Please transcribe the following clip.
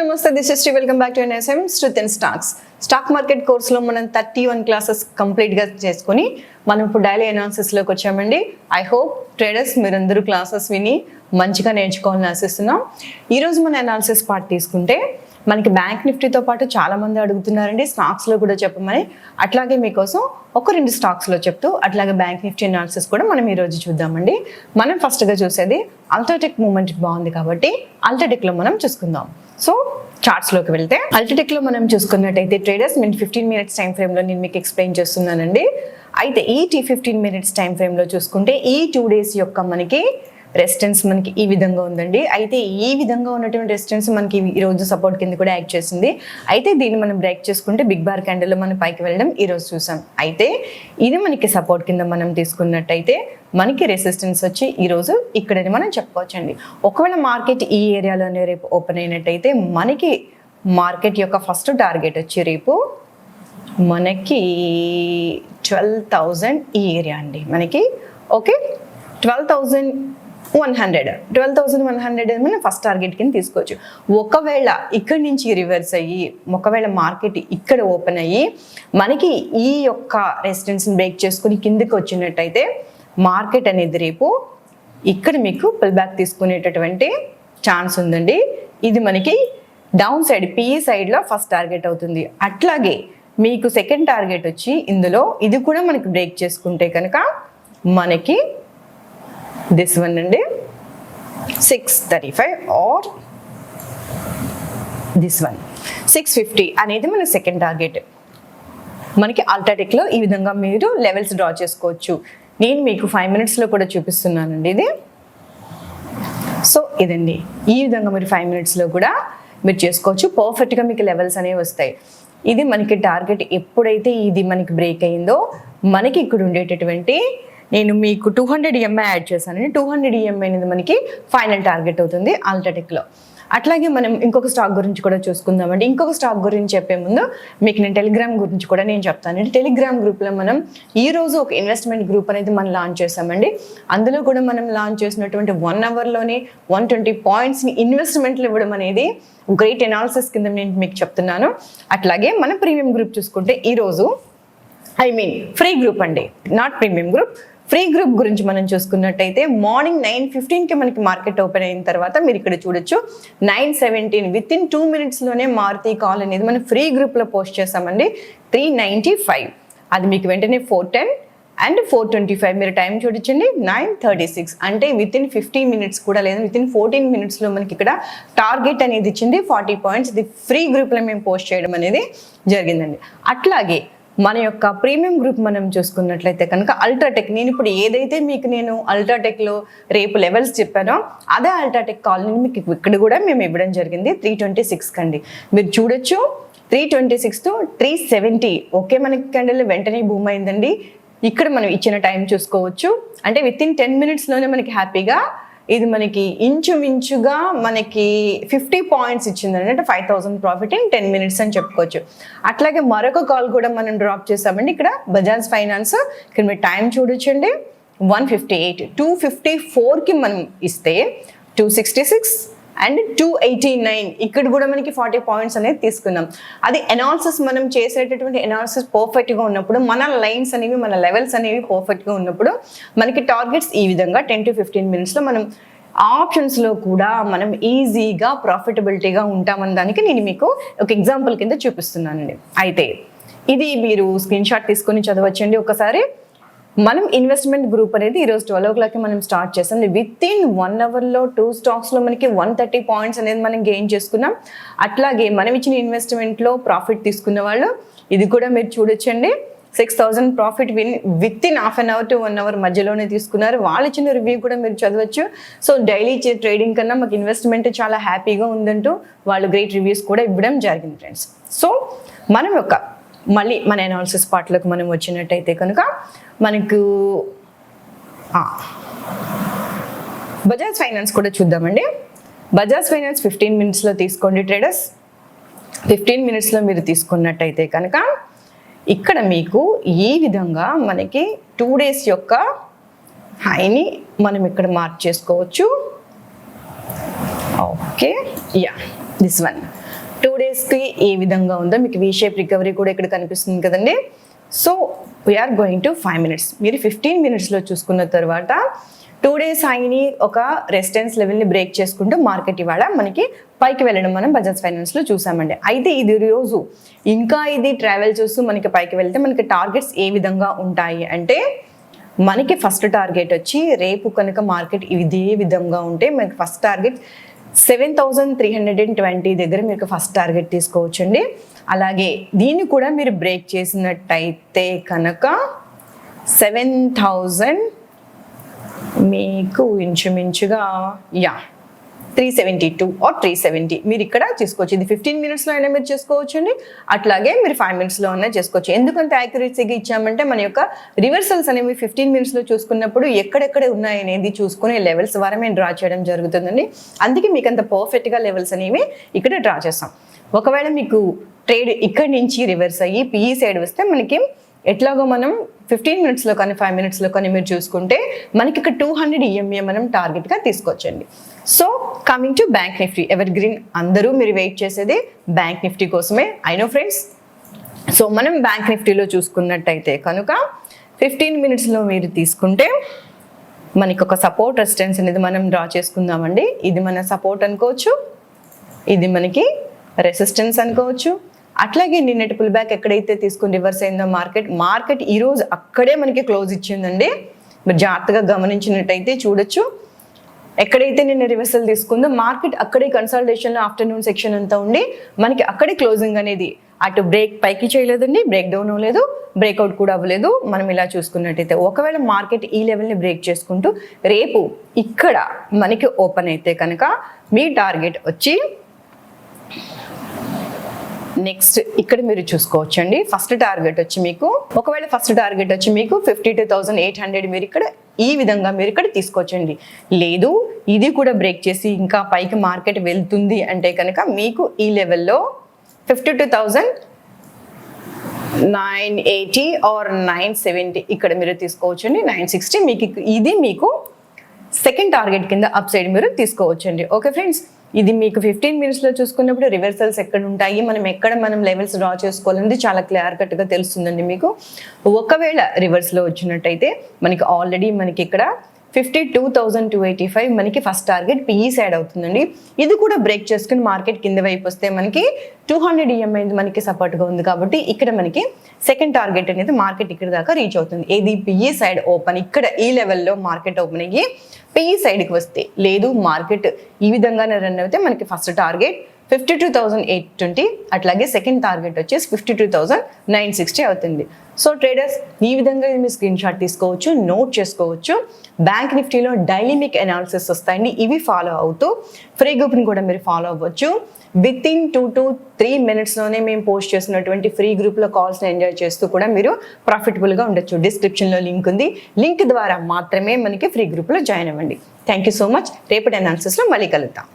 నమస్తే, this is Shri. Welcome back to NSM Strength in Stocks. Stock market కోర్సులో మనం 31 classes కంప్లీట్గా చేసుకొని మనం ఇప్పుడు డైలీ అనాలిసిస్లోకి వచ్చామండి. ఐ హోప్ ట్రేడర్స్ మీరందరూ క్లాసెస్ విని మంచిగా నేర్చుకోవాలని ఆశిస్తున్నాం. ఈరోజు మన అనాలిసిస్ పార్ట్ తీసుకుంటే మనకి బ్యాంక్ నిఫ్టీతో పాటు చాలామంది అడుగుతున్నారండి స్టాక్స్లో కూడా చెప్పమని. అట్లాగే మీకోసం ఒక 2 స్టాక్స్లో చెప్తూ అట్లాగే బ్యాంక్ నిఫ్టీ అనాలిసిస్ కూడా మనం ఈరోజు చూద్దామండి. మనం ఫస్ట్గా చూసేది అల్ట్రాటెక్ మూమెంట్ బాగుంది కాబట్టి అల్ట్రాటెక్లో మనం చూసుకుందాం. సో చార్ట్స్లోకి వెళ్తే అల్ట్రాటెక్లో మనం చూసుకున్నట్టయితే ట్రేడర్స్ నేను 15 మినిట్స్ టైం ఫ్రేమ్లో నేను మీకు ఎక్స్ప్లెయిన్ చేస్తున్నానండి. అయితే ఈ 15 మినిట్స్ టైం ఫ్రేమ్లో చూసుకుంటే ఈ 2 డేస్ యొక్క మనకి రెసిస్టెన్స్ మనకి ఈ విధంగా ఉందండి. అయితే ఈ విధంగా ఉన్నటువంటి రెసిస్టెన్స్ మనకి ఈరోజు సపోర్ట్ కింద కూడా యాక్ట్ చేసింది. అయితే దీన్ని మనం బ్రేక్ చేసుకుంటే బిగ్ బార్ క్యాండిల్లో మనం పైకి వెళ్ళడం ఈరోజు చూసాం. అయితే ఇది మనకి సపోర్ట్ కింద మనం తీసుకున్నట్టయితే మనకి రెసిస్టెన్స్ వచ్చి ఈరోజు ఇక్కడని మనం చెప్పుకోవచ్చండి. ఒకవేళ మార్కెట్ ఈ ఏరియాలోనే రేపు ఓపెన్ అయినట్టయితే మనకి మార్కెట్ యొక్క ఫస్ట్ టార్గెట్ వచ్చి రేపు మనకి 12,000 ఈ ఏరియా అండి. మనకి ఓకే 12,100 మనం ఫస్ట్ టార్గెట్ కింద తీసుకోవచ్చు. ఒకవేళ ఇక్కడి నుంచి రివర్స్ అయ్యి ఒకవేళ మార్కెట్ ఇక్కడ ఓపెన్ అయ్యి మనకి ఈ యొక్క రెసిస్టెన్స్ని బ్రేక్ చేసుకుని కిందకి వచ్చినట్టయితే మార్కెట్ అనేది రేపు ఇక్కడ మీకు పుల్ బ్యాక్ తీసుకునేటటువంటి ఛాన్స్ ఉందండి. ఇది మనకి డౌన్ సైడ్ పిఈ సైడ్లో ఫస్ట్ టార్గెట్ అవుతుంది. అట్లాగే మీకు సెకండ్ టార్గెట్ వచ్చి ఇందులో ఇది కూడా మనకి బ్రేక్ చేసుకుంటే కనుక మనకి దిస్ వన్ అండి 635 ఆర్ దిస్ వన్ 650 అనేది మన సెకండ్ టార్గెట్. మనకి అల్ట్రాటెక్లో ఈ విధంగా మీరు లెవెల్స్ డ్రా చేసుకోవచ్చు. నేను మీకు 5 మినిట్స్లో కూడా చూపిస్తున్నానండి ఇది. సో ఇదండి ఈ విధంగా మీరు 5 మినిట్స్లో కూడా మీరు చేసుకోవచ్చు. పర్ఫెక్ట్గా మీకు లెవెల్స్ అనేవి వస్తాయి. ఇది మనకి టార్గెట్ ఎప్పుడైతే ఇది మనకి బ్రేక్ అయిందో మనకి ఇక్కడ ఉండేటటువంటి నేను మీకు 200 EMI యాడ్ చేశానండి. 200 EMI అనేది మనకి ఫైనల్ టార్గెట్ అవుతుంది అల్ట్రాటెక్లో. అట్లాగే మనం ఇంకొక స్టాక్ గురించి కూడా చూసుకుందామండి. ఇంకొక స్టాక్ గురించి చెప్పే ముందు మీకు నేను టెలిగ్రామ్ గురించి కూడా నేను చెప్తానండి. టెలిగ్రామ్ గ్రూప్లో మనం ఈరోజు ఒక ఇన్వెస్ట్మెంట్ గ్రూప్ అనేది మనం లాంచ్ చేసామండి. అందులో కూడా మనం లాంచ్ చేసినటువంటి 1 అవర్లోనే 120 పాయింట్స్ని ఇన్వెస్ట్మెంట్లు ఇవ్వడం అనేది గ్రేట్ అనాలిసిస్ కింద నేను మీకు చెప్తున్నాను. అట్లాగే మన ప్రీమియం గ్రూప్ చూసుకుంటే ఈరోజు ఫ్రీ గ్రూప్ అండి, not premium group, free group గురించి మనం చూసుకున్నట్టయితే మార్నింగ్ 9:15కి మనకి మార్కెట్ ఓపెన్ అయిన తర్వాత మీరు ఇక్కడ చూడొచ్చు 9:17 విత్ ఇన్ 2 మినిట్స్లోనే మారుతి కాల్ అనేది మనం ఫ్రీ గ్రూప్లో పోస్ట్ చేసామండి. 395 అది మీకు వెంటనే 410 అండ్ 425 మీరు టైం చూడించండి 9:36 అంటే విత్ ఇన్ 15 మినిట్స్ కూడా లేదు, విత్ ఇన్ 14 మినిట్స్లో మనకి ఇక్కడ టార్గెట్ అనేది ఇచ్చింది 40 పాయింట్స్. ఇది ఫ్రీ గ్రూప్లో మేము పోస్ట్ చేయడం అనేది జరిగిందండి. అట్లాగే మన యొక్క ప్రీమియం గ్రూప్ మనం చూసుకున్నట్లయితే కనుక అల్ట్రాటెక్, నేను ఇప్పుడు ఏదైతే మీకు నేను అల్ట్రాటెక్లో రేపు లెవెల్స్ చెప్పానో అదే అల్ట్రాటెక్ కాల్ని మీకు ఇక్కడ కూడా మేము ఇవ్వడం జరిగింది 326 కండి. మీరు చూడొచ్చు 326 to 370 ఓకే మనకి క్యాండిల్ వెంటనే బూమ్ అయిందండి. ఇక్కడ మనం ఇచ్చిన టైం చూసుకోవచ్చు. అంటే విత్ ఇన్ 10 మినిట్స్లోనే మనకి హ్యాపీగా ఇది మనకి ఇంచుమించుగా మనకి 50 పాయింట్స్ ఇచ్చిందండి. అంటే 5,000 ప్రాఫిట్ ఇన్ 10 మినిట్స్ అని చెప్పుకోవచ్చు. అట్లాగే మరొక కాల్ కూడా మనం డ్రాప్ చేసామండి. ఇక్కడ బజాజ్ ఫైనాన్స్, ఇక్కడ మీరు టైం చూడొచ్చండి 158 254కి మనం ఇస్తే 266 అండ్ 289 ఇక్కడ కూడా మనకి 40 పాయింట్స్ అనేది తీసుకున్నాం. అది అనాలిసిస్ మనం చేసేటటువంటి అనాలిసిస్ పర్ఫెక్ట్గా ఉన్నప్పుడు మన లైన్స్ అనేవి మన లెవెల్స్ అనేవి పర్ఫెక్ట్గా ఉన్నప్పుడు మనకి టార్గెట్స్ ఈ విధంగా 10 to 15 మినిట్స్లో మనం ఆప్షన్స్లో కూడా మనం ఈజీగా ప్రాఫిటబిలిటీగా ఉంటామన్న దానికి నేను మీకు ఒక ఎగ్జాంపుల్ కింద చూపిస్తున్నానండి. అయితే ఇది మీరు స్క్రీన్ షాట్ తీసుకొని చదవచ్చండి ఒకసారి. మనం ఇన్వెస్ట్మెంట్ గ్రూప్ అనేది ఈరోజు 12 o'clockకి మనం స్టార్ట్ చేసాం. విత్ ఇన్ 1 అవర్లో 2 స్టాక్స్లో మనకి 130 పాయింట్స్ అనేది మనం గెయిన్ చేసుకున్నాం. అట్లాగే మనం ఇచ్చిన ఇన్వెస్ట్మెంట్లో ప్రాఫిట్ తీసుకున్న వాళ్ళు ఇది కూడా మీరు చూడొచ్చండి 6,000 profit within half an hour to 1 hour మధ్యలోనే తీసుకున్నారు. వాళ్ళు ఇచ్చిన రివ్యూ కూడా మీరు చదవచ్చు. సో డైలీ ట్రేడింగ్ కన్నా మాకు ఇన్వెస్ట్మెంట్ చాలా హ్యాపీగా ఉందంటూ వాళ్ళు గ్రేట్ రివ్యూస్ కూడా ఇవ్వడం జరిగింది ఫ్రెండ్స్. సో మనం మళ్ళీ మన అనాలిసిస్ పార్ట్లోకి మనం వచ్చినట్టయితే కనుక మనకు బజాజ్ ఫైనాన్స్ కూడా చూద్దామండి. బజాజ్ ఫైనాన్స్ 15 మినిట్స్లో తీసుకోండి ట్రేడర్స్. 15 మినిట్స్లో మీరు తీసుకున్నట్టయితే కనుక ఇక్కడ మీకు ఈ విధంగా మనకి 2 డేస్ యొక్క హైని మనం ఇక్కడ మార్క్ చేసుకోవచ్చు. ఓకే, యా దిస్ వన్ 2 డేస్కి ఏ విధంగా ఉందో మీకు వీ షేప్ రికవరీ కూడా ఇక్కడ కనిపిస్తుంది కదండి. So we're going to 5 minutes. మీరు 15 minutesలో చూసుకున్న తర్వాత 2 డేస్ హైని ఒక రెసిస్టెన్స్ లెవెల్ని బ్రేక్ చేసుకుంటూ మార్కెట్ ఇవాళ మనకి పైకి వెళ్ళడం మనం బజాజ్ ఫైనాన్స్లో చూసామండి. అయితే ఇది రోజు ఇంకా ఇది ట్రావెల్ చేస్తూ మనకి పైకి వెళ్తే మనకి టార్గెట్స్ ఏ విధంగా ఉంటాయి అంటే, మనకి ఫస్ట్ టార్గెట్ వచ్చి రేపు కనుక మార్కెట్ ఇదే విధంగా ఉంటే మనకి ఫస్ట్ టార్గెట్ 7,320 దగ్గర మీకు ఫస్ట్ టార్గెట్ తీసుకోవచ్చండి. అలాగే దీన్ని కూడా మీరు బ్రేక్ చేసినట్టయితే కనుక 7,000 మీకు ఇంచుమించుగా 372 or 370 మీరు ఇక్కడ చేసుకోవచ్చు. ఇది 15 minutesలో అయినా మీరు చేసుకోవచ్చు అండి, అట్లాగే మీరు 5 minutesలో అయినా చేసుకోవచ్చు. ఎందుకంటే యాక్యురసీగా ఇచ్చామంటే మన యొక్క రివర్సల్స్ అనేవి 15 minutesలో చూసుకున్నప్పుడు ఎక్కడెక్కడ ఉన్నాయనేది చూసుకునే లెవెల్స్ ద్వారా మేము డ్రా చేయడం జరుగుతుందండి. అందుకే మీకు అంత పర్ఫెక్ట్గా లెవెల్స్ అనేవి ఇక్కడ డ్రా చేస్తాం. ఒకవేళ మీకు ట్రేడ్ ఇక్కడి నుంచి రివర్స్ అయ్యి పిఈ సైడ్ వస్తే మనకి ఎట్లాగో మనం 15 minutesలో కానీ 5 minutesలో కానీ మీరు చూసుకుంటే మనకి ఇక్కడ 200 EMA మనం టార్గెట్గా తీసుకోవచ్చండి. So coming to bank Nifty ever green, అందరూ మీరు వెయిట్ చేసేది బ్యాంక్ నిఫ్టీ కోసమే. I know friends. సో మనం బ్యాంక్ నిఫ్టీలో చూసుకున్నట్టయితే కనుక 15 minutesలో మీరు తీసుకుంటే మనకి ఒక సపోర్ట్ రెసిస్టెన్స్ అనేది మనం డ్రా చేసుకుందామండి. ఇది మన సపోర్ట్ అనుకోవచ్చు, ఇది మనకి రెసిస్టెన్స్ అనుకోవచ్చు. అట్లాగే నిన్నటి పుల్ బ్యాక్ ఎక్కడైతే తీసుకుని రివర్స్ అయిందో మార్కెట్ ఈరోజు అక్కడే మనకి క్లోజ్ ఇచ్చిందండి. మీరు జాగ్రత్తగా గమనించినట్టయితే చూడొచ్చు, ఎక్కడైతే నిన్న రివర్సల్ తీసుకుందో మార్కెట్ అక్కడే కన్సల్టేషన్లో ఆఫ్టర్నూన్ సెక్షన్ అంతా ఉండి మనకి అక్కడే క్లోజింగ్ అనేది అటు బ్రేక్ పైకి చేయలేదండి, బ్రేక్ డౌన్ అవ్వలేదు, బ్రేక్అవుట్ కూడా అవ్వలేదు. మనం ఇలా చూసుకున్నట్టయితే ఒకవేళ మార్కెట్ ఈ లెవెల్ని బ్రేక్ చేసుకుంటూ రేపు ఇక్కడ మనకి ఓపెన్ అయితే కనుక మీ టార్గెట్ వచ్చి నెక్స్ట్ ఇక్కడ మీరు చూసుకోవచ్చండి. ఫస్ట్ టార్గెట్ వచ్చి మీకు ఒకవేళ ఫస్ట్ టార్గెట్ వచ్చి మీకు 52,800 మీరు ఇక్కడ ఈ విధంగా మీరు ఇక్కడ తీసుకోవచ్చండి. లేదు ఇది కూడా బ్రేక్ చేసి ఇంకా పైకి మార్కెట్ వెళ్తుంది అంటే కనుక మీకు ఈ లెవెల్లో 52,980 or 970 ఇక్కడ మీరు తీసుకోవచ్చండి. 960 మీకు ఇది మీకు సెకండ్ టార్గెట్ కింద అప్ సైడ్ మీరు తీసుకోవచ్చండి. ఓకే ఫ్రెండ్స్, ఇది మీకు 15 minutesలో చూసుకున్నప్పుడు రివర్సల్స్ ఎక్కడ ఉంటాయి, మనం లెవెల్స్ డ్రా చేసుకోవాలనేది చాలా క్లియర్ కట్గా తెలుస్తుందండి మీకు. ఒకవేళ రివర్స్లో వచ్చినట్టయితే మనకి ఆల్రెడీ మనకి ఇక్కడ 52,285 మనకి ఫస్ట్ టార్గెట్ పిఈ సైడ్ అవుతుందండి. ఇది కూడా బ్రేక్ చేసుకుని మార్కెట్ కింద వైపు వస్తే మనకి 200 EMA మనకి సపోర్ట్గా ఉంది కాబట్టి ఇక్కడ మనకి సెకండ్ టార్గెట్ అనేది మార్కెట్ ఇక్కడ దాకా రీచ్ అవుతుంది. ఏది పిఈ సైడ్ ఓపెన్ ఇక్కడ ఈ లెవెల్లో మార్కెట్ ఓపెన్ అయ్యి పిఈ సైడ్కి వస్తే, లేదు మార్కెట్ ఈ విధంగానే రన్ అయితే మనకి ఫస్ట్ టార్గెట్ 52,820 అట్లాగే సెకండ్ టార్గెట్ వచ్చేసి 52,960 అవుతుంది. సో ట్రేడర్స్ ఈ విధంగా మీ స్క్రీన్ షాట్ తీసుకోవచ్చు, నోట్ చేసుకోవచ్చు. బ్యాంక్ నిఫ్టీలో డైలీ మీకు అనాలిసిస్ వస్తాయండి, ఇవి ఫాలో అవుతూ ఫ్రీ గ్రూప్ని కూడా మీరు ఫాలో అవ్వచ్చు. విత్ ఇన్ 2 to 3 minutesలోనే మేము పోస్ట్ చేసినటువంటి ఫ్రీ గ్రూప్లో కాల్స్ని ఎంజాయ్ చేస్తూ కూడా మీరు ప్రాఫిటబుల్గా ఉండొచ్చు. డిస్క్రిప్షన్లో లింక్ ఉంది, లింక్ ద్వారా మాత్రమే మనకి ఫ్రీ గ్రూప్లో జాయిన్ అవ్వండి. Thank you so much. రేపటి అనాలిసిస్లో మళ్ళీ కలుద్దాం.